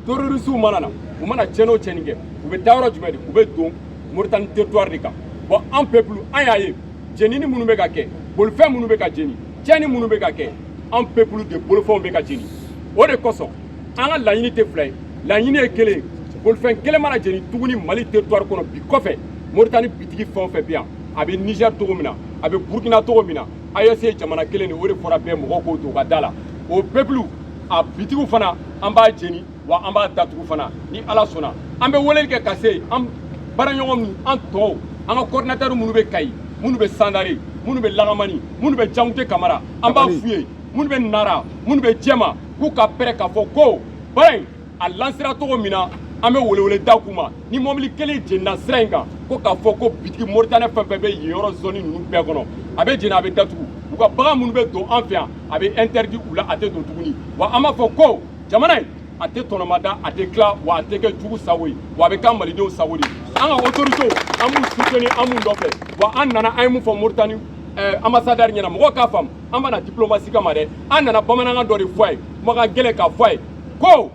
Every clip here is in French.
terroristes manana ou mana tcheno tchenige ou be tawra jumedi ou be don Mauritanie territoire de ka bon en peuple ayaye jenini munu be ka ke bolfem munu be ka jeni tcheni munu be ka ke en peuple de bolfem be ka jeni o de koso an la unité flay la unité kele bolfem kele mana jeni tuguni Mali territoire kono bi kofe Mauritanie bitigi fon fe bien abe Niger togomina abe Burkina togomina ayese jamana kele ni o de fora be mo ko to ka dala o peuple a bitigu fana an b'a jeni wa an b'a datugu fana ni ala sɔnna an bɛ weleli kɛ ka se an baaraɲɔgɔn min an tɔw an ka coordinateur minnu bɛ Kayi minnu bɛ Sandare minnu bɛ Lagamani minnu bɛ Jankuté Kamara an b'a f'u ye minnu bɛ Nara minnu bɛ Jɛma k'u ka pɛrɛ k'a fɔ ko baara in a lancera cogo min na an bɛ welewele da k'u ma ni mobili kelen jenina sira in kan ko k'a fɔ ko bitigi Mauritanie fɛn fɛn bɛ yen yɔrɔ zone ninnu bɛɛ kɔnɔ a bɛ jeni a bɛ datugu u ka bagan minnu bɛ don an fɛ yan a bɛ interdit u la a tɛ don tuguni wa an b'a fɔ ko jamana in a tɛ tɔnɔmada a tɛ tila wa a tɛ kɛ jugu sago ye wa a bɛ kɛ malidenw sago de an ka autorités an b'u soutenir an b'u nɔfɛ wa an nana an ye mun fɔ Mauritanie ambassadeur ɲɛna mɔgɔw k'a faamu an bɛna diplomatie kama dɛ an nana bamanankan dɔ de fɔ a ye kumakan gɛlɛn k'a fɔ a ye ko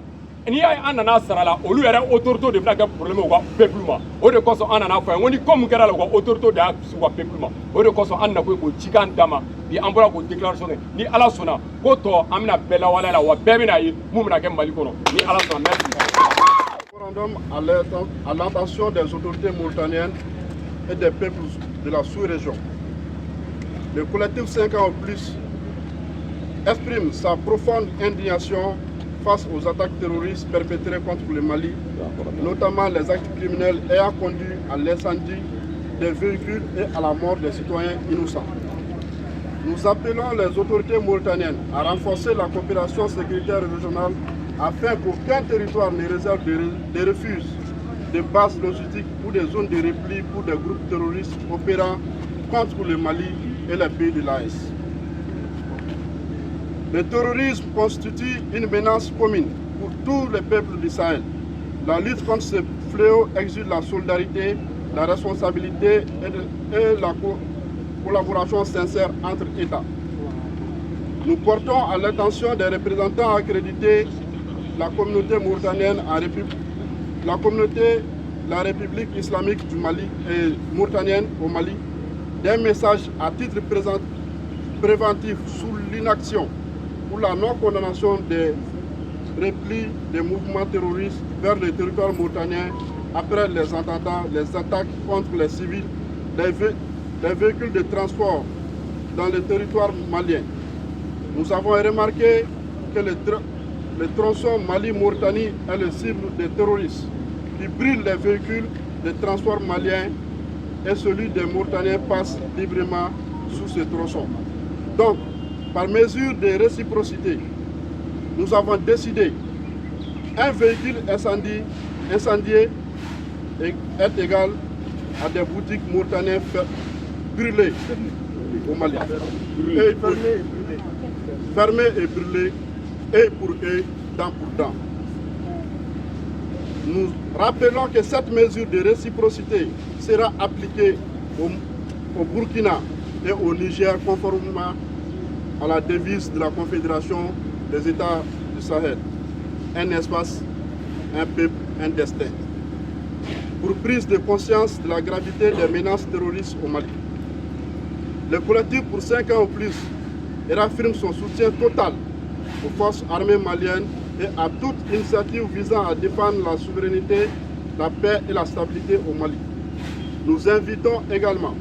n'i y'a ye an nana sara la olu yɛrɛ autorités de bɛna kɛ problème u ka peuple ma o de kosɔn an nana fɔ a ye ko ni ko mun kɛra la u ka autorités de y'a kisi u ka peuple ma o de kosɔn an nakun ye k'o cikan d'a ma bi an bɔra k'o déclaration kɛ ni ala sɔnna ko tɔ an bɛna bɛɛ lawaleya la wa bɛɛ bɛna ye mun bɛna kɛ Mali kɔnɔ ni ala sɔnna merci. Référendum à l'intention des autorités mauritaniennes et des peuples de la sous-région. Le collectif 5 ans ou plus exprime sa profonde indignation face aux attaques terroristes perpétrées contre le Mali, notamment les actes criminels ayant conduit à l'incendie des véhicules et à la mort des citoyens innocents. Nous appelons les autorités mauritaniennes à renforcer la coopération sécuritaire régionale afin qu'aucun territoire ne réserve des refuges, des bases logistiques ou des zones de repli pour des groupes terroristes opérant contre le Mali et les pays de l'AES. Le terrorisme constitue une menace commune pour tous les peuples du Sahel. La lutte contre ce fléau exige la solidarité, la responsabilité et la collaboration sincère entre États. Nous portons à l'attention des représentants accrédités la communauté mauritanienne la République islamique du Mali et mauritanienne au Mali des messages à titre préventif sous l'inaction ou la non-condamnation des replis des mouvements terroristes vers le territoire mauritanien après les attentats, les attaques contre les civils, les véhicules de transport dans le territoire malien. Nous avons remarqué que le tronçon Mali-Mauritanie est le cible des terroristes qui brûlent les véhicules de transport maliens et celui des Mauritaniens passe librement sous ce tronçon. Donc, par mesure de réciprocité, nous avons décidé un véhicule incendié est égal à des boutiques mauritaniennes brûlées au Mali. Fermées et brûlées, et pour eux, dent pour dent. Nous rappelons que cette mesure de réciprocité sera appliquée au Burkina et au Niger conformément à la devise de la Confédération des États du Sahel. Un espace, un peuple, un destin. Pour prise de conscience de la gravité des menaces terroristes au Mali. Le collectif pour 5 ans ou plus réaffirme son soutien total aux forces armées maliennes et à toute initiative visant à défendre la souveraineté, la paix et la stabilité au Mali. Nous invitons également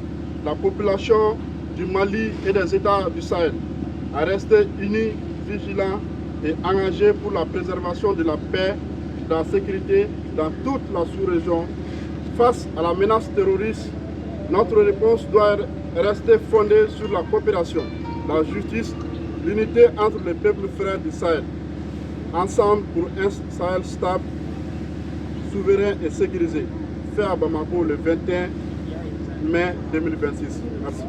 la population du Mali et des États du Sahel à rester unis, vigilants et engagés pour la préservation de la paix et de la sécurité dans toute la sous-région. Face à la menace terroriste, notre réponse doit rester fondée sur la coopération, la justice, l'unité entre les peuples frères du Sahel, ensemble pour un Sahel stable, souverain et sécurisé. Fait à Bamako le 21 mai 2026. Merci.